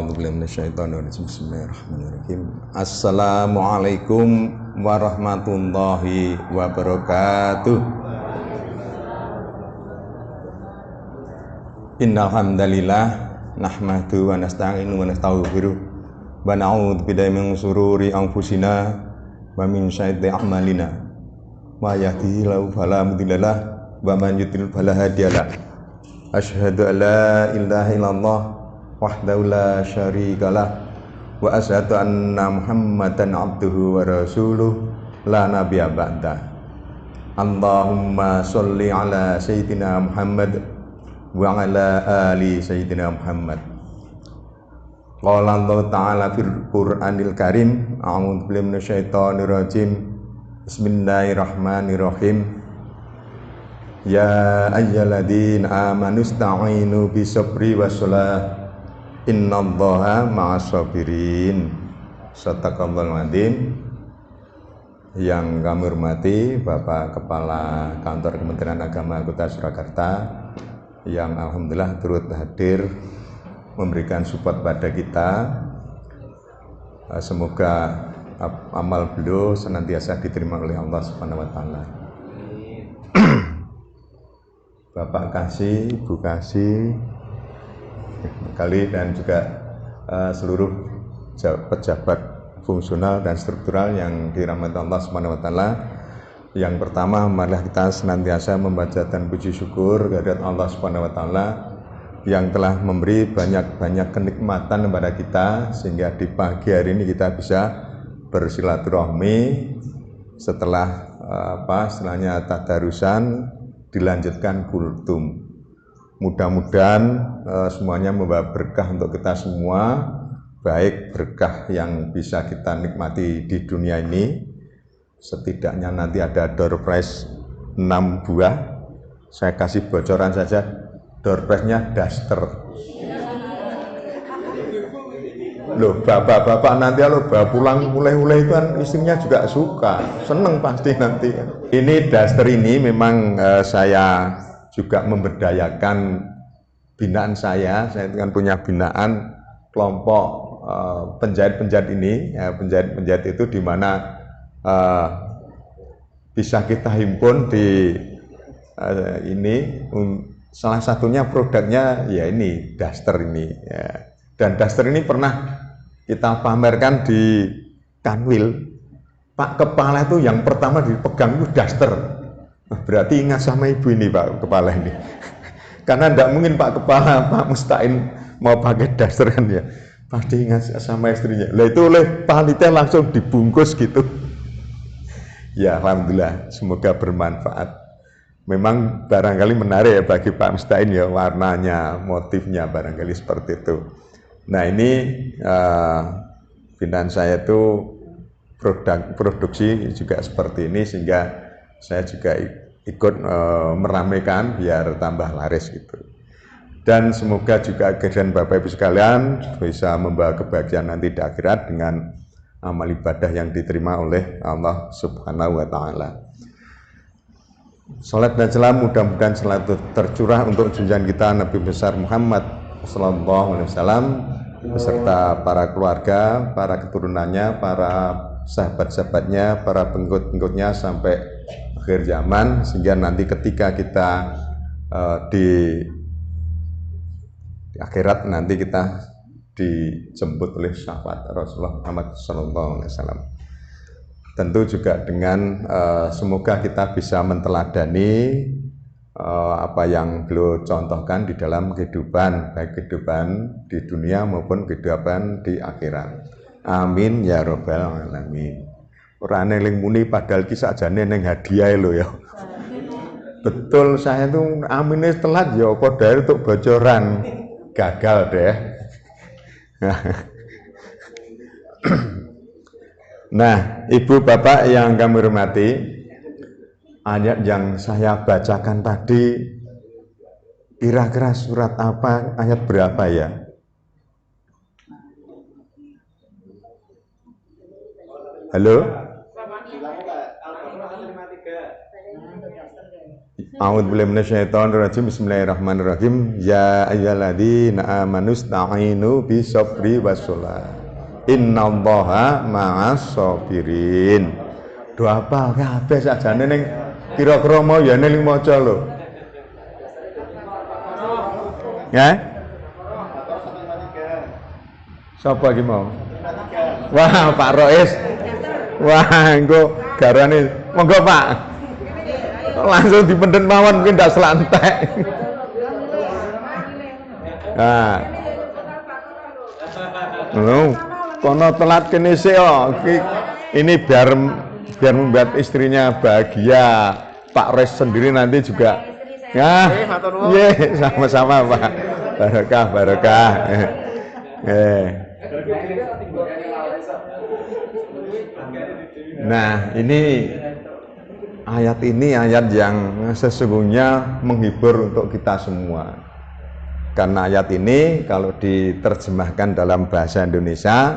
A'udzubillahi minasyaitonirrajim. Bismillahirrahmanirrahim. Assalamualaikum warahmatullahi wabarakatuh. Innal hamdalillah nahmadu wa nasta'inu wa nastaghfiruh wa na'udzu billahi min shururi anfusina wa min sayyiati a'malina. May yahdihillahu fala mudhillalah wa man yudhlil fala hadiyalah. Asyhadu an la ilaha illallah wahdahu la syarikalah wa asyhadu anna Muhammadan abduhu wa rasuluh la nabiyya ba'da. Allahumma sholli ala sayyidina Muhammad wa ala ali sayyidina Muhammad. Qala Allah ta'ala fil Qur'anil Karim, a'udzu billahi minasyaitonir rajim. Bismillahirrahmanirrahim. Ya ayyuhalladzina amanu ista'inu bisabri wassalah. Innallaha ma'as-sabirin. Shadaqallahul adzim. Yang kami hormati Bapak Kepala Kantor Kementerian Agama Kota Surakarta, yang alhamdulillah turut hadir memberikan support pada kita. Semoga amal beliau senantiasa diterima oleh Allah Subhanahu wa taala. Bapak Kasih, Ibu Kasih kali dan juga seluruh pejabat fungsional dan struktural yang dirahmati Allah Subhanahu wa taala. Yang pertama, marilah kita senantiasa membaca dan puji syukur kehadirat Allah Subhanahu wa taala yang telah memberi banyak-banyak kenikmatan kepada kita sehingga di pagi hari ini kita bisa bersilaturahmi setelah istilahnya tadarusan dilanjutkan kultum. Mudah-mudahan semuanya membawa berkah untuk kita semua, baik berkah yang bisa kita nikmati di dunia ini. Setidaknya nanti ada door prize 6 buah. Saya kasih bocoran saja, door prize-nya daster. Loh, bapak-bapak nanti kalau bawa pulang mulai-mulai itu kan istrinya juga suka, seneng pasti nanti. Ini daster ini memang saya juga memberdayakan binaan saya kan punya binaan kelompok penjahit-penjahit ini. Penjahit-penjahit itu di mana bisa kita himpun di ini. Salah satunya produknya ya ini daster ini ya. Dan daster ini pernah kita pamerkan di Kanwil. Pak Kepala itu yang pertama dipegang itu daster. Berarti ingat sama ibu ini Pak Kepala ini. Karena tidak mungkin Pak Kepala, Pak Mustain mau pakai daster kan ya. Pasti ingat sama istrinya. Lah itu oleh panitia langsung dibungkus gitu. Ya alhamdulillah, semoga bermanfaat. Memang barangkali menarik ya bagi Pak Mustain ya, warnanya, motifnya barangkali seperti itu. Nah ini binaan saya itu produksi juga seperti ini sehingga saya juga ikut meramaikan biar tambah laris gitu. Dan semoga juga kehadiran Bapak Ibu sekalian bisa membawa kebahagiaan nanti di akhirat dengan amal ibadah yang diterima oleh Allah Subhanahu wa taala. Salat dan salam mudah-mudahan selalu tercurah untuk junjungan kita Nabi besar Muhammad sallallahu alaihi wasallam beserta para keluarga, para keturunannya, para sahabat-sahabatnya, para pengikut-pengikutnya sampai akhir zaman, sehingga nanti ketika kita di akhirat nanti kita dijemput oleh syafaat Rasulullah Muhammad SAW. Tentu juga dengan semoga kita bisa menteladani apa yang beliau contohkan di dalam kehidupan, baik kehidupan di dunia maupun kehidupan di akhirat. Amin ya robbal alamin. Ora eling muni padahal ki sakjane ning hadiah lho ya. Betul, saya tuh amine telat ya apa dari untuk bocoran. Gagal deh. Nah, Ibu Bapak yang kami hormati, ayat yang saya bacakan tadi kira-kira surat apa, ayat berapa ya? Halo? A'udzubillahi minasyaitonirrajim. Bismillahirrahmanirrahim. Ya ayyuhalladzina amanu ista'inu bisabri wassalah. Innallaha ma'as sabirin. Doa apa kabeh sakjane ning kira-kira mau ya ning maca lho. Ya? Sapa iki mau? Wah, Pak Rois. Wah, engko garane monggo Pak. Langsung dipendhet mawon mungkin ndak selantek. Nah. Kono telat kene sik ini biar membuat istrinya bahagia. Pak Rois sendiri nanti juga. Ya. Sama-sama Pak. Barokah. Nah, ini ayat yang sesungguhnya menghibur untuk kita semua. Karena ayat ini kalau diterjemahkan dalam bahasa Indonesia,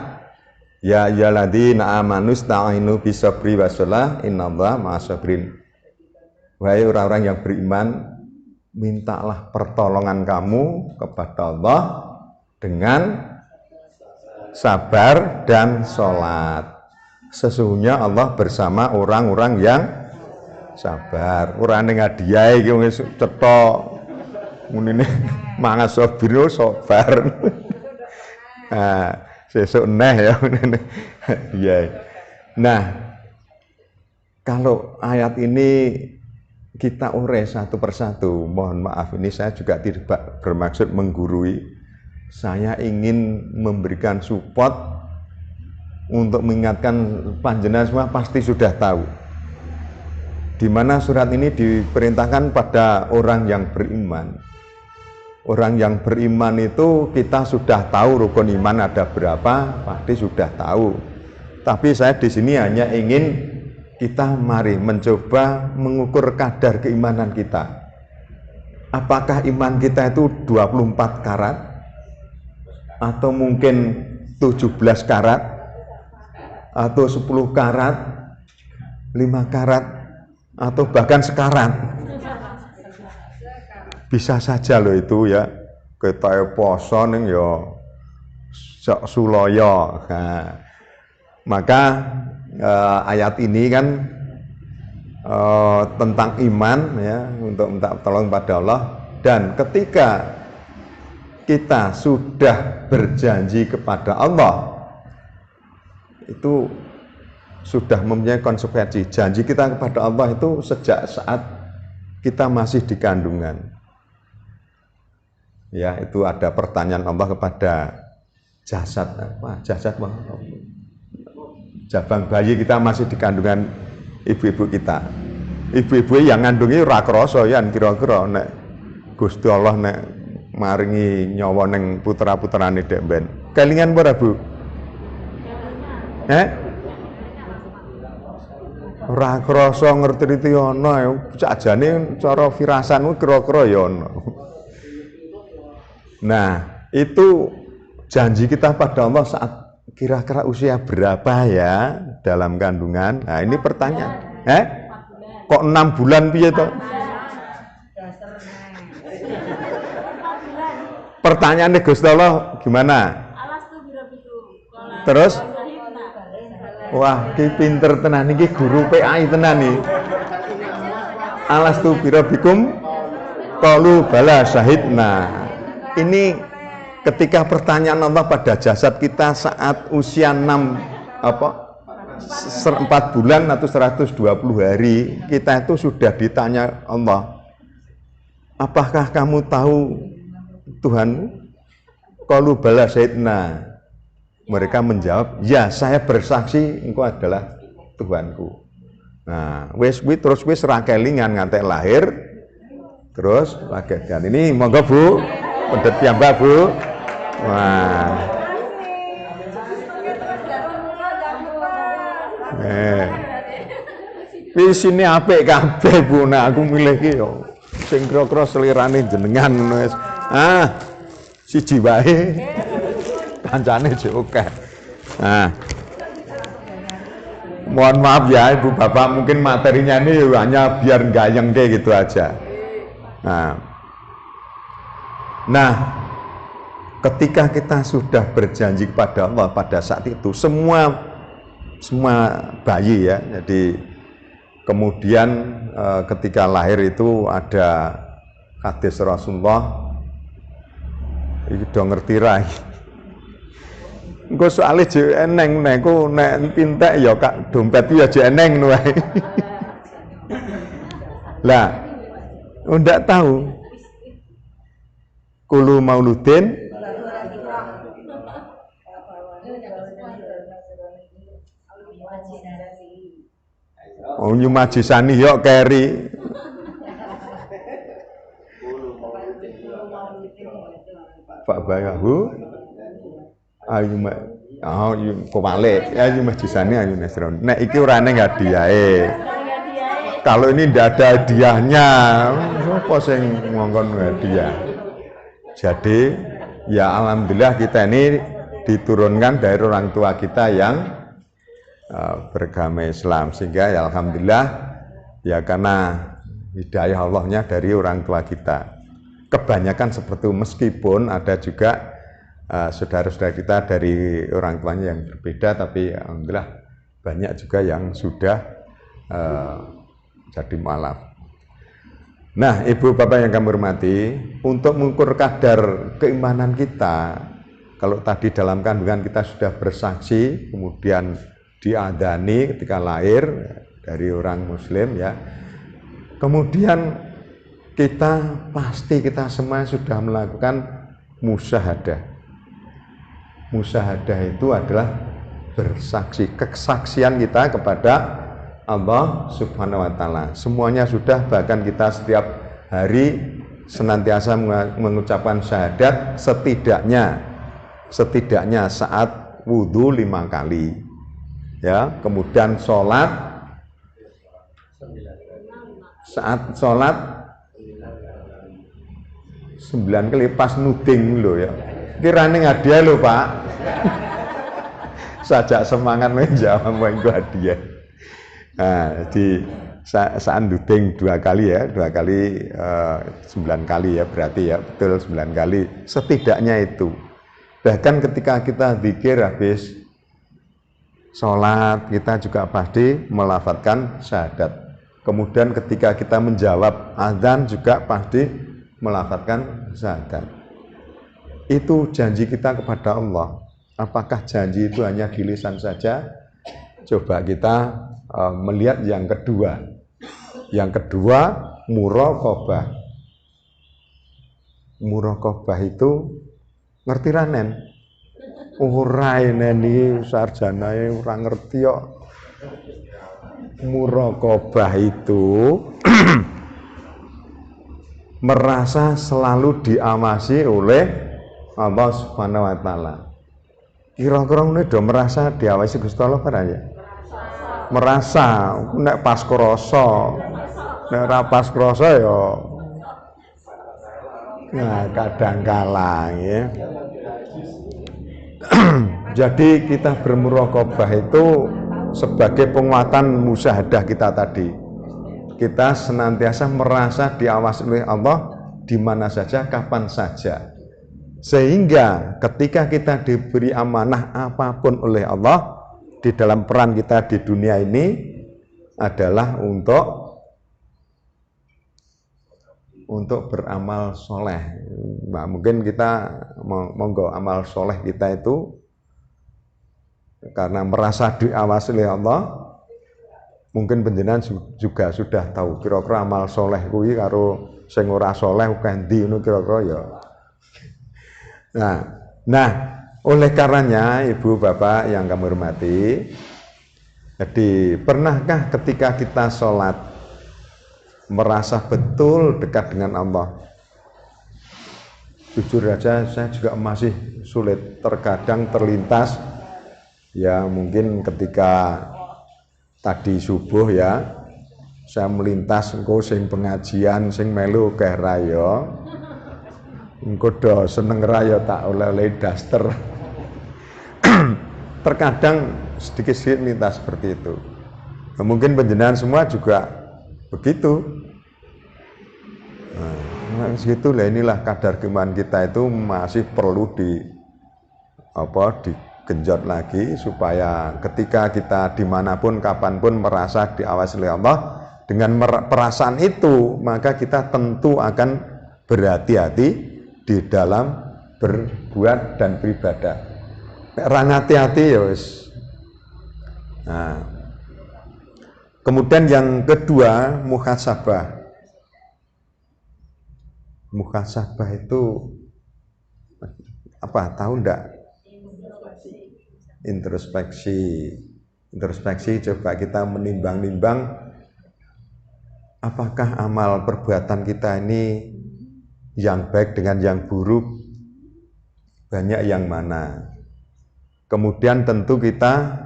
ya ayyuhalladzina amanu ista'inu bisabri wassalah innallaha ma'as sabirin. Wahai orang-orang yang beriman, mintalah pertolongan kamu kepada Allah dengan sabar dan sholat. Sesungguhnya Allah bersama orang-orang yang sabar. Ora ning hadiah iki wis cetok. Munine mangas sabir sabar. Sesuk neh ya ngene. Iya. Nah, kalau ayat ini kita urai satu persatu, mohon maaf ini saya juga tidak bermaksud menggurui. Saya ingin memberikan support untuk mengingatkan panjenengan semua pasti sudah tahu. Di mana surat ini diperintahkan pada orang yang beriman. Orang yang beriman itu kita sudah tahu rukun iman ada berapa, pasti sudah tahu. Tapi saya di sini hanya ingin kita mari mencoba mengukur kadar keimanan kita. Apakah iman kita itu 24 karat? Atau mungkin 17 karat? Atau 10 karat? 5 karat? Atau bahkan sekarat? Bisa saja loh itu ya, kita poso ning ya sok suloyo. Nah, maka ayat ini kan tentang iman ya, untuk minta tolong pada Allah. Dan ketika kita sudah berjanji kepada Allah, itu sudah mempunyai konsekuensi. Janji kita kepada Allah itu sejak saat kita masih di kandungan. Ya, itu ada pertanyaan Allah kepada jasad. Jasad jabang bayi kita masih di kandungan ibu-ibu kita. Ibu-ibu yang ngandungi ora krasa yan kira-kira nek Gusti Allah nek maringi nyawa ning putra-putrane dek ben. Kelingan ora, Bu? Ora krasa ngerti-ngerti ana, sakjane cara firasanmu kira-kira ya ana. Nah, itu janji kita pada Allah saat kira-kira usia berapa ya dalam kandungan? Nah, ini pertanyaan. Kok 6 bulan piye to? Pertanyaannya Gusti Allah gimana? Terus? Wah, ki pinter tenan iki guru PAI tenan iki. Alastu birabikum qalu bala syahidna. Ini ketika pertanyaan Allah pada jasad kita saat usia 4 bulan atau 120 hari, kita itu sudah ditanya Allah, apakah kamu tahu Tuhanmu? Qalu bala syahidna. Mereka menjawab, ya saya bersaksi engkau adalah Tuhanku. Nah, terus wis ra kelingan ngantek lahir, terus lagedan. Ini monggo Bu, pendet piyambak Bu. Wah. Wis sini apik kabeh Bu, nah aku milih ki yo sing kira-kira selirane jenengan ngono wis. Siji wae. Kancane jek akeh. Nah. Mohon maaf ya Ibu Bapak, mungkin materinya ini hanya biar gayeng kayak gitu aja. Nah, ketika kita sudah berjanji kepada Allah pada saat itu, semua bayi ya, jadi kemudian ketika lahir itu ada hadis Rasulullah, itu udah ngerti rai. Engko soalnya je eneng ku nek pintek ya kak dompet ya je eneng wae. Lah, ndak tahu. Kulu mauludin oh nyumajisani yo keri. Pak bayahu ayu kewalik ayu majisani ayu nesron. Nek iki ora neng hadiahe. Kalau ini ndak ada hadiahnya, apa sing ngongkon hadiah? Jadi ya alhamdulillah kita ini diturunkan dari orang tua kita yang beragama Islam, sehingga ya alhamdulillah ya karena hidayah Allahnya dari orang tua kita. Kebanyakan seperti itu, meskipun ada juga saudara-saudara kita dari orang tuanya yang berbeda, tapi alhamdulillah banyak juga yang sudah jadi mualaf. Nah, ibu bapak yang kami hormati, untuk mengukur kadar keimanan kita, kalau tadi dalam kandungan kita sudah bersaksi, kemudian diadani ketika lahir dari orang muslim ya, kemudian kita pasti kita semua sudah melakukan musyahadah. Musyahadah itu adalah bersaksi, kesaksian kita kepada Allah Subhanahu wa Ta'ala. Semuanya sudah, bahkan kita setiap hari senantiasa mengucapkan syahadat setidaknya saat wudhu 5 kali ya, kemudian sholat saat sholat 9 kali pas nuding lo ya, kirane hadiah lo Pak. Sajak semangat menjawab mengko hadiah. Nah, di saat nuding 2 kali ya, 2 kali 9 kali ya, berarti ya betul 9 kali setidaknya itu. Bahkan ketika kita zikir habis sholat, kita juga pasti melafadzkan syahadat. Kemudian ketika kita menjawab azan juga pasti melafadzkan syahadat. Itu janji kita kepada Allah. Apakah janji itu hanya di lisan saja? Coba kita melihat yang kedua. Yang kedua, muraqabah. Muraqabah itu ngerti ranen? Ora ini sarjanae ora ngerti kok. Muraqabah itu merasa selalu diawasi oleh Allah Subhanahu wa Ta'ala. Kira-kira ini udah merasa diawasi Gusti Allah kan ya? Merasa, nek pas krasa, nek ora pas krasa ya. Nah, kadang kala ya. Jadi kita bermuraqabah itu sebagai penguatan musyahadah kita tadi. Kita senantiasa merasa diawasi oleh Allah di mana saja, kapan saja. Sehingga ketika kita diberi amanah apapun oleh Allah di dalam peran kita di dunia ini adalah untuk beramal soleh. Nah, mungkin kita monggo amal soleh kita itu karena merasa diawasi oleh Allah. Mungkin panjenengan juga sudah tahu kira-kira amal soleh kuwi karo sing ora soleh kendi ngono kira-kira ya. Nah, oleh karenanya ibu bapak yang kami hormati, jadi pernahkah ketika kita sholat merasa betul dekat dengan Allah? Jujur saja saya juga masih sulit, terkadang terlintas ya, mungkin ketika tadi subuh ya saya melintas engko sing pengajian sing melu keh raya engko do seneng raya tak oleh daster. Terkadang sedikit-sedikit lintas seperti itu. Nah, mungkin panjenengan semua juga begitu. Nah, Segitulah, inilah kadar keimanan kita itu masih perlu digenjot lagi supaya ketika kita dimanapun kapanpun merasa diawasi oleh Allah, dengan perasaan itu maka kita tentu akan berhati-hati di dalam berbuat dan beribadah. Rang hati-hati ya wis. Nah, kemudian yang kedua, muhasabah. Muhasabah itu apa? Tahu enggak? Introspeksi. Introspeksi, coba kita menimbang-nimbang apakah amal perbuatan kita ini yang baik dengan yang buruk, banyak yang mana. Kemudian tentu kita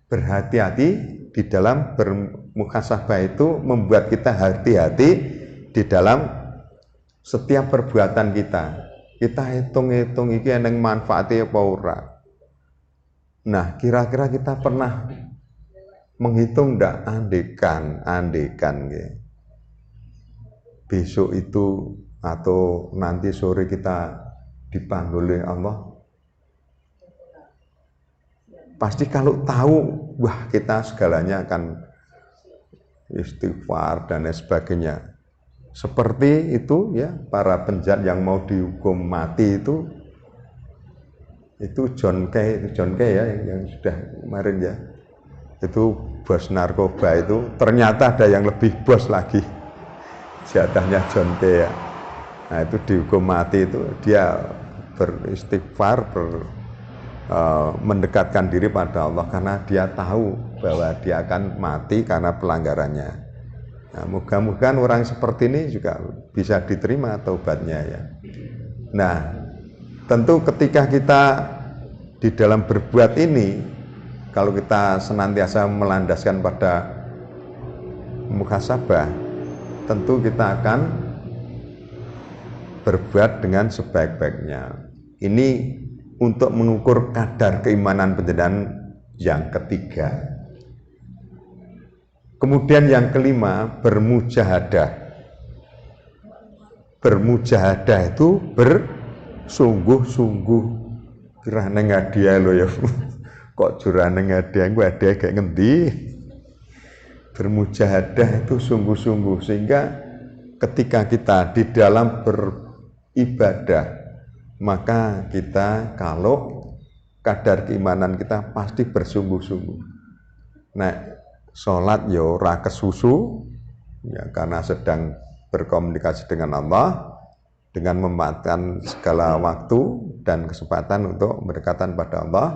berhati-hati di dalam bermuhasabah itu membuat kita hati-hati di dalam setiap perbuatan kita. Kita hitung-hitung iki eneng manfaatnya apa ora. Nah, kira-kira kita pernah menghitung ndak andekan nggih. Besok itu atau nanti sore kita dipanggil oleh Allah. Pasti kalau tahu, wah kita segalanya akan istighfar dan lain sebagainya. Seperti itu ya, para penjahat yang mau dihukum mati itu John Kay ya yang sudah kemarin ya. Itu bos narkoba itu, ternyata ada yang lebih bos lagi. Jatahnya John Kay ya. Nah, itu dihukum mati itu dia beristighfar, mendekatkan diri pada Allah karena dia tahu bahwa dia akan mati karena pelanggarannya. Nah, moga-moga orang seperti ini juga bisa diterima taubatnya ya. Nah, tentu ketika kita di dalam berbuat ini, kalau kita senantiasa melandaskan pada muhasabah, tentu kita akan berbuat dengan sebaik-baiknya. Ini untuk mengukur kadar keimanan penjenengan yang ketiga. Kemudian yang kelima, bermujahadah. Bermujahadah itu bersungguh-sungguh. Kira neng hadiah lo ya. Kok jurang neng hadiah gue hadiah kayak ngendi. Bermujahadah itu sungguh-sungguh, sehingga ketika kita di dalam beribadah, maka kita kalau kadar keimanan kita pasti bersungguh-sungguh. Nah, sholat yo ora kesusu ya, karena sedang berkomunikasi dengan Allah, dengan memanfaatkan segala waktu dan kesempatan untuk berdekatan pada Allah,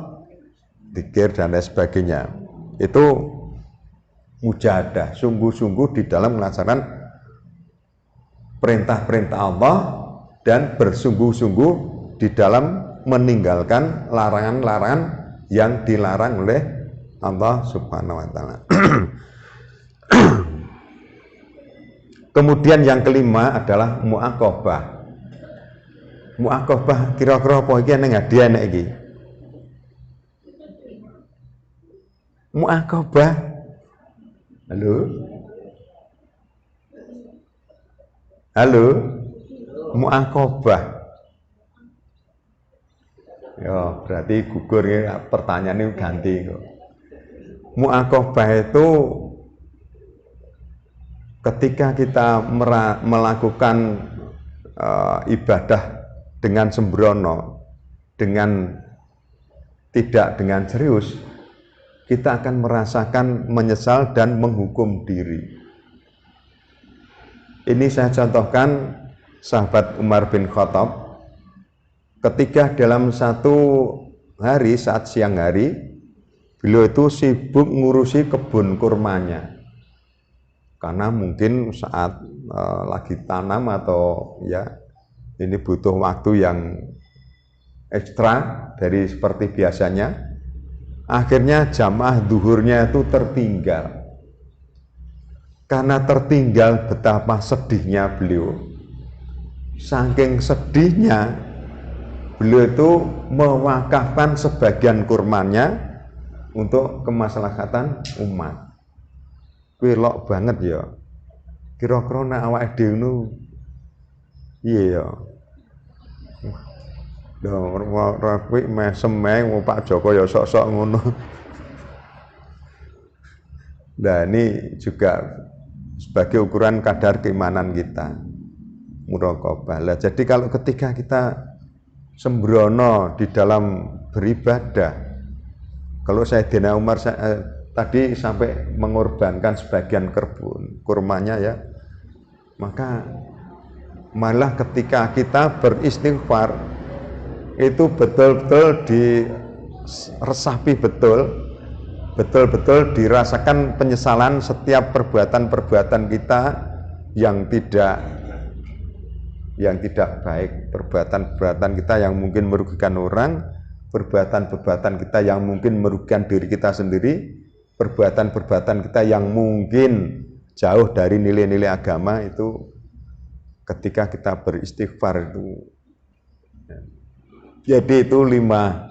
zikir dan lain sebagainya. Itu mujahadah, sungguh-sungguh di dalam melaksanakan perintah-perintah Allah dan bersungguh-sungguh di dalam meninggalkan larangan-larangan yang dilarang oleh Allah Subhanahu wa taala. Kemudian yang kelima adalah muaqabah. Muaqabah kira-kira apa iki ning hadiah nek iki? Muaqabah. Halo? Halo? Muaqabah. Ya, berarti gugur ya, pertanyaannya ganti kok. Muaqabah itu ketika kita melakukan ibadah dengan sembrono, tidak dengan serius, kita akan merasakan menyesal dan menghukum diri. Ini saya contohkan sahabat Umar bin Khattab. Ketika dalam satu hari, saat siang hari, beliau itu sibuk ngurusi kebun kurmanya. Karena mungkin saat lagi tanam atau ya ini butuh waktu yang ekstra dari seperti biasanya. Akhirnya jamaah duhurnya itu tertinggal. Karena tertinggal, betapa sedihnya beliau. Saking sedihnya, beliau itu mewakafkan sebagian kurmanya untuk kemaslahatan umat. Kuwi lok banget ya. Kira-kira nek awake dhewe Iya. Lho ora kuwi mesem ae Pak Joko ya sok-sok ngono. Nah, ini juga sebagai ukuran kadar keimanan kita. Muraqabah. Lah jadi kalau ketika kita sembrono di dalam beribadah, kalau Sayyidina Umar tadi sampai mengorbankan sebagian kurmanya ya, maka malah ketika kita beristighfar itu betul-betul diresapi betul-betul dirasakan penyesalan setiap perbuatan-perbuatan kita yang tidak baik, perbuatan-perbuatan kita yang mungkin merugikan orang, perbuatan-perbuatan kita yang mungkin merugikan diri kita sendiri, perbuatan-perbuatan kita yang mungkin jauh dari nilai-nilai agama itu ketika kita beristighfar itu. Jadi itu lima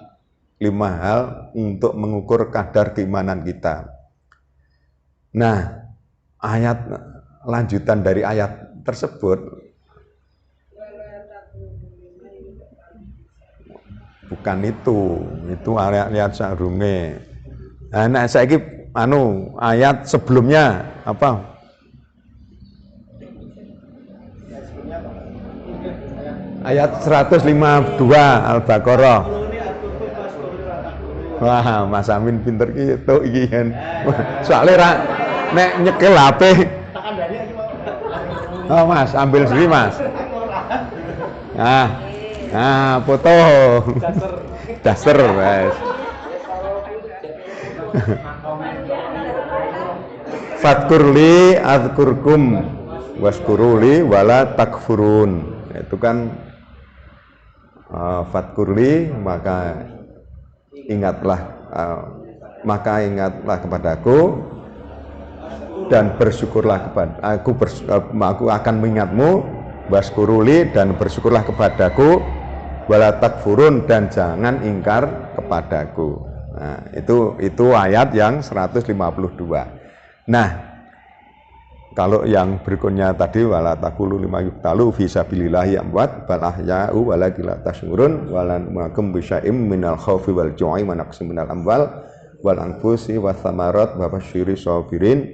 hal untuk mengukur kadar keimanan kita. Nah, ayat lanjutan dari ayat tersebut bukan itu ayat sarunge. Nah, saiki ayat sebelumnya apa? Ayat 152 Al-Baqarah. Wah, Mas Amin pinter gitu iki kan. Soale nek nyekel HP. Oh, Mas, ambil sendiri, Mas. Foto. Daster, Mas. Fadkurli adzkurkum waskuruli wala takfurun. Itu kan fadkurli maka ingatlah kepadaku dan bersyukurlah kepada aku akan mengingatmu, waskuruli dan bersyukurlah kepadaku, wala takfurun dan jangan ingkar kepadaku. Nah, itu ayat yang 152. Nah, kalau yang berikutnya tadi wala taqulu lima yuqtalu fi sabilillahi amwat bal ahya'u walakin la tashurun walan makum bisya'im minal khaufi wal ju'i wa naqsim minal amwal wal anfusi was samarat wa basyiri sabirin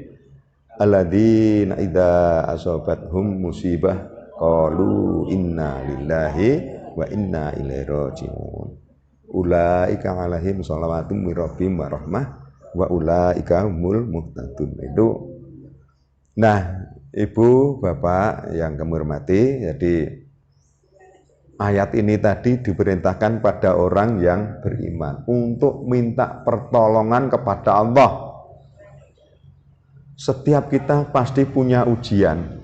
alladzina idza asabathum musibah qalu inna lillahi wa inna ilaihi raji'un ulaika alaihim shalawatun mir rabbihim wa rahmah wa ulaika humul muhtadun. Itu. Nah, Ibu, Bapak yang kami hormati, jadi ayat ini tadi diperintahkan pada orang yang beriman untuk minta pertolongan kepada Allah. Setiap kita pasti punya ujian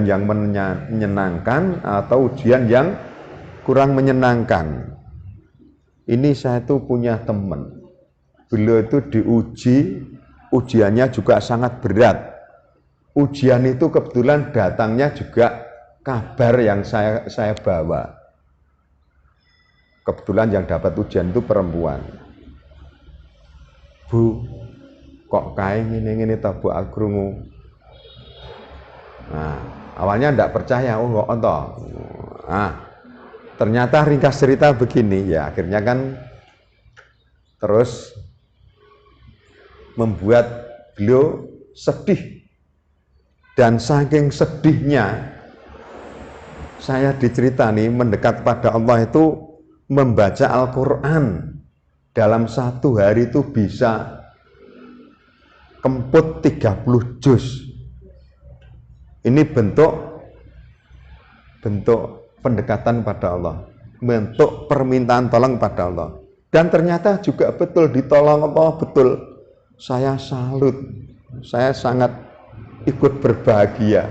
yang menyenangkan atau ujian yang kurang menyenangkan. Ini saya tuh punya teman, beliau itu diuji, ujiannya juga sangat berat. Ujian itu kebetulan datangnya juga kabar yang saya bawa. Kebetulan yang dapat ujian itu perempuan. Bu, kok kae ngene-ngene ta Bu akrungu. Nah, awalnya enggak percaya, kok ento. Nah, ternyata ringkas cerita begini ya, akhirnya kan terus membuat beliau sedih. Dan saking sedihnya saya diceritani mendekat pada Allah itu membaca Al-Quran dalam satu hari itu bisa kemput 30 juz. Ini bentuk pendekatan pada Allah, bentuk permintaan tolong pada Allah. Dan ternyata juga betul ditolong Allah, betul. Saya salut, saya sangat ikut berbahagia.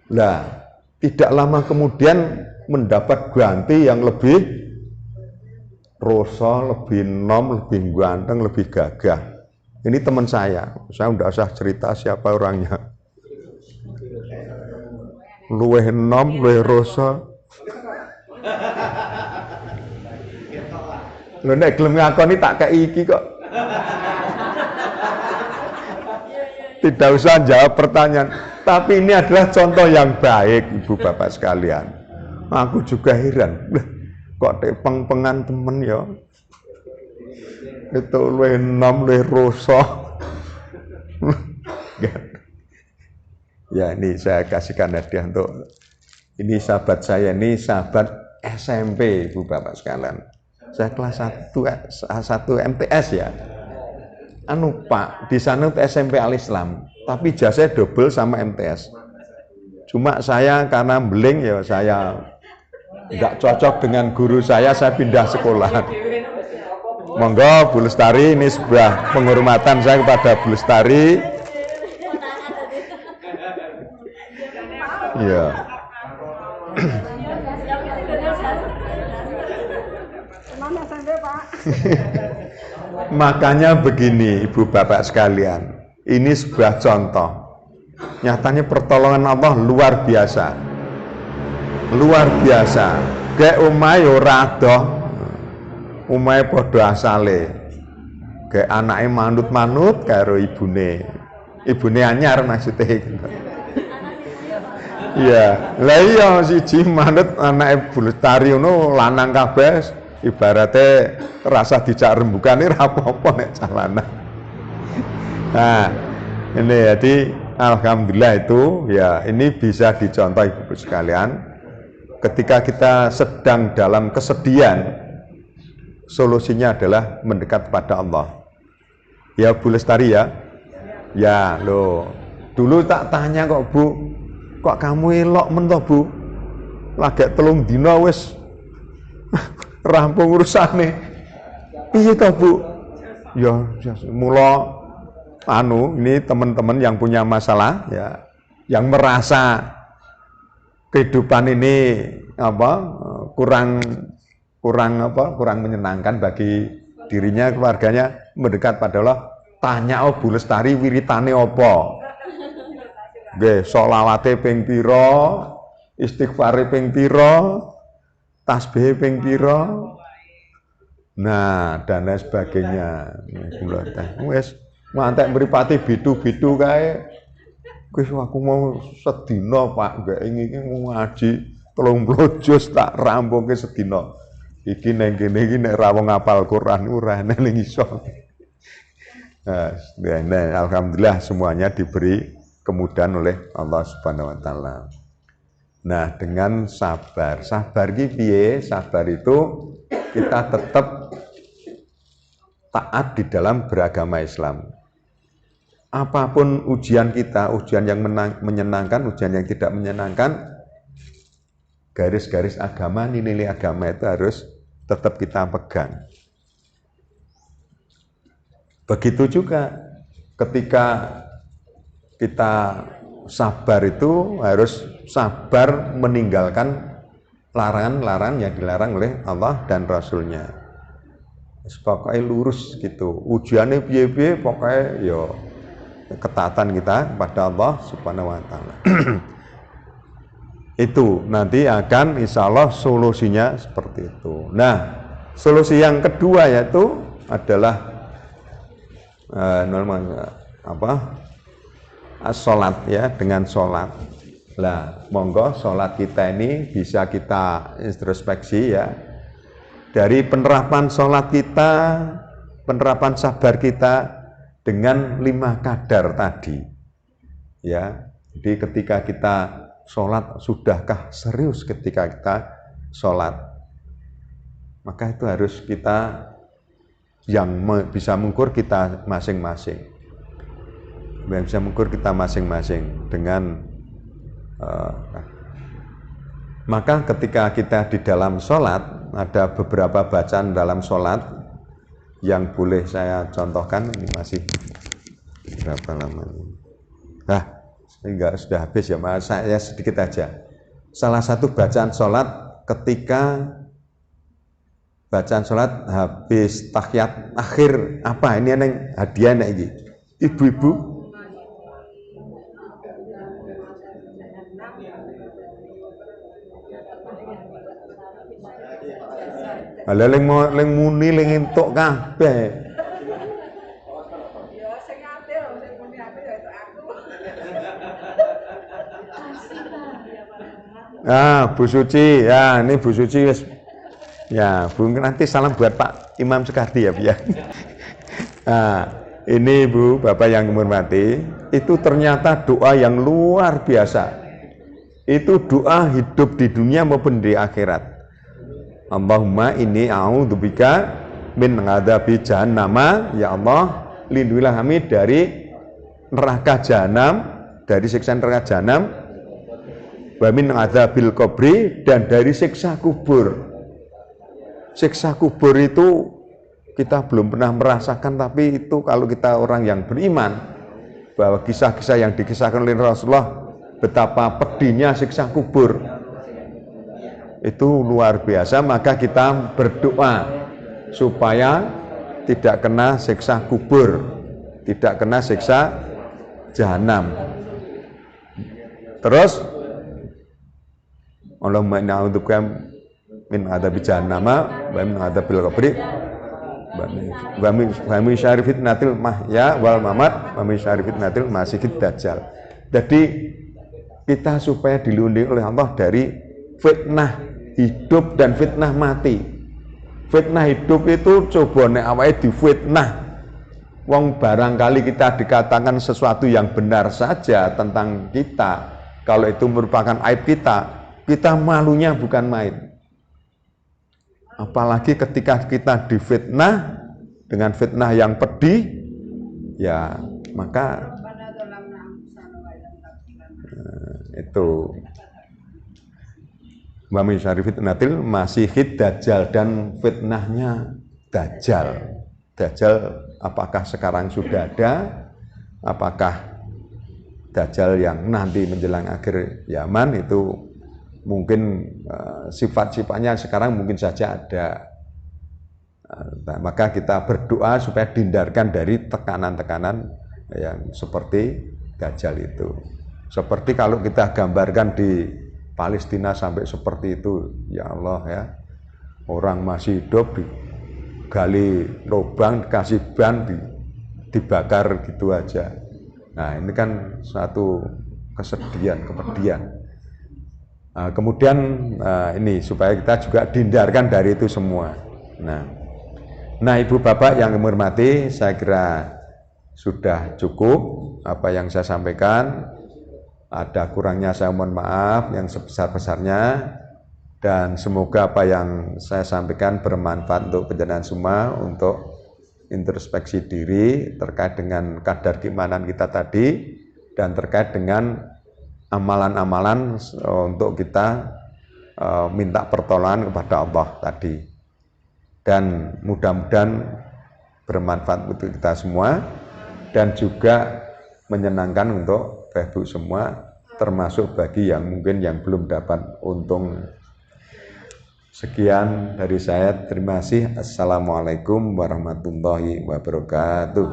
Nah, tidak lama kemudian mendapat ganti yang lebih rosa, lebih nom, lebih ganteng, lebih gagah. Ini teman saya tidak usah cerita siapa orangnya. Luweh nom, luweh rosa. Lho nek gelem ngakoni tak kei iki kok. Tidak usah jawab pertanyaan. Tapi ini adalah contoh yang baik, Ibu Bapak sekalian. Aku juga heran. Kok peng-pengan temen ya? Itu luwih enom, luwih rosok. Ya, ini saya kasihkan hadiah untuk ini sahabat saya, ini sahabat SMP, Ibu Bapak sekalian. Saya kelas 1 MTS ya. Anu Pak, di sana SMP Al-Islam, tapi jasanya double sama MTS. Cuma saya karena beling ya saya nggak cocok dengan guru saya pindah sekolah. Monggo Bu Lestari, ini sebuah penghormatan saya kepada Bu Lestari. Iya. Makanya begini Ibu Bapak sekalian, ini sebuah contoh. Nyatanya pertolongan Allah luar biasa. Luar biasa. Kayak umay ora adoh. Umay padha asale. Kayak anake manut-manut karo ibune. Ibune anyar maksudnya. Iya, lah iya siji manut anake Bu Lestari ngono lanang kabeh, ibaratnya rasa dicak rembukan ini apa-apa nek calana. Nah, ini jadi alhamdulillah itu ya ini bisa dicontoh Ibu sekalian. Ketika kita sedang dalam kesedihan, solusinya adalah mendekat pada Allah. Ya Bu Lestari ya. Ya, loh. Dulu tak tanya kok Bu, kok kamu elok men to Bu? Lagi 3 dina wis rampung urusane. Piye to Bu? Ya, mula ini teman-teman yang punya masalah ya, yang merasa kehidupan ini kurang menyenangkan bagi dirinya, keluarganya, mendekat pada Allah, tanya Bu Lestari wiritane apa? Nggih, sholawate ping pira, istighfare ping pira, tasbih ping pira. Nah, dan lain sebagainya. Wes mantek mripate bidu-bidu kae. Wis aku mau sedina Pak, gak iki mau ngaji 30 juz tak rampungke sedina. Iki nang kene iki nek ra wong hafal Quran ora ana ning iso. Nah, alhamdulillah semuanya diberi kemudahan oleh Allah Subhanahu wa taala. Nah, dengan sabar. Sabar iki piye? Sabar itu kita tetap taat di dalam beragama Islam. Apapun ujian kita, ujian yang menyenangkan, ujian yang tidak menyenangkan, garis-garis agama, nilai agama itu harus tetap kita pegang. Begitu juga ketika kita sabar itu harus sabar meninggalkan larangan-larangan yang dilarang oleh Allah dan Rasulnya. Pokoknya lurus gitu. Ujiannya piye-piye pokoknya ya ketaatan kita kepada Allah Subhanahu wa taala. Itu nanti akan insya Allah solusinya seperti itu. Nah, solusi yang kedua yaitu adalah sholat ya, dengan sholat. Lah, monggo sholat kita ini bisa kita introspeksi ya. Dari penerapan sholat kita, penerapan sabar kita dengan 5 kadar tadi. Ya, jadi ketika kita sholat, sudahkah serius ketika kita sholat? Maka itu harus kita yang bisa mengukur kita masing-masing. Yang bisa mengukur kita masing-masing dengan maka ketika kita di dalam sholat, ada beberapa bacaan dalam sholat yang boleh saya contohkan. Ini masih berapa lama ini? Enggak, sudah habis ya, mas, saya sedikit aja. Salah satu bacaan sholat ketika bacaan sholat habis tahiyat akhir apa ini yang hadiah ini ibu-ibu. Leng muni leng entuk kabeh. Bu Suci, ya ini Bu Suci ya, Bu nanti salam buat Pak Imam Sekardi ya, Bu ya. Nah, ini Bu, Bapak yang menghormati, itu ternyata doa yang luar biasa. Itu doa hidup di dunia maupun di akhirat. Allahumma inni a'udzubika min adzabi jahannam, ya Allah, lindungilah kami dari neraka jahanam, dari siksa neraka jahanam, wa min adzabil qabri, dan dari siksa kubur. Siksa kubur itu kita belum pernah merasakan, tapi itu kalau kita orang yang beriman, bahwa kisah-kisah yang dikisahkan oleh Rasulullah, betapa pedihnya siksa kubur, itu luar biasa. Maka kita berdoa supaya tidak kena siksa kubur, tidak kena siksa jahanam. Terus Allahumma inna a'udzubika min adzabi jahannam wa min adzabil qabri wa min syarri fitnatil mahya wal mamat wa min syarri fitnatil masiihid dajjal. Jadi kita supaya dilindungi oleh Allah dari fitnah hidup dan fitnah mati. Fitnah hidup itu coba nek awake difitnah. Wong barangkali kita dikatakan sesuatu yang benar saja tentang kita, kalau itu merupakan aib kita malunya bukan main. Apalagi ketika kita difitnah dengan fitnah yang pedih, ya maka itu wa min syarri fitnatil masiihid dajjal, dan fitnahnya dajjal. Dajjal apakah sekarang sudah ada? Apakah dajjal yang nanti menjelang akhir zaman itu mungkin sifat-sifatnya sekarang mungkin saja ada. Maka kita berdoa supaya dihindarkan dari tekanan-tekanan yang seperti dajjal itu. Seperti kalau kita gambarkan di Palestina sampai seperti itu, ya Allah ya, orang masih hidup digali lubang, dikasih ban, dibakar gitu aja. Nah ini kan suatu kesedihan, kepedihan. Kemudian ini supaya kita juga dihindarkan dari itu semua. Nah Ibu Bapak yang menghormati, saya kira sudah cukup apa yang saya sampaikan. Ada kurangnya saya mohon maaf yang sebesar-besarnya, dan semoga apa yang saya sampaikan bermanfaat untuk penjenengan semua, untuk introspeksi diri terkait dengan kadar keimanan kita tadi, dan terkait dengan amalan-amalan untuk kita minta pertolongan kepada Allah tadi. Dan mudah-mudahan bermanfaat untuk kita semua, dan juga menyenangkan untuk Ibu semua, termasuk bagi yang mungkin yang belum dapat untung. Sekian dari saya, terima kasih. Assalamualaikum warahmatullahi wabarakatuh.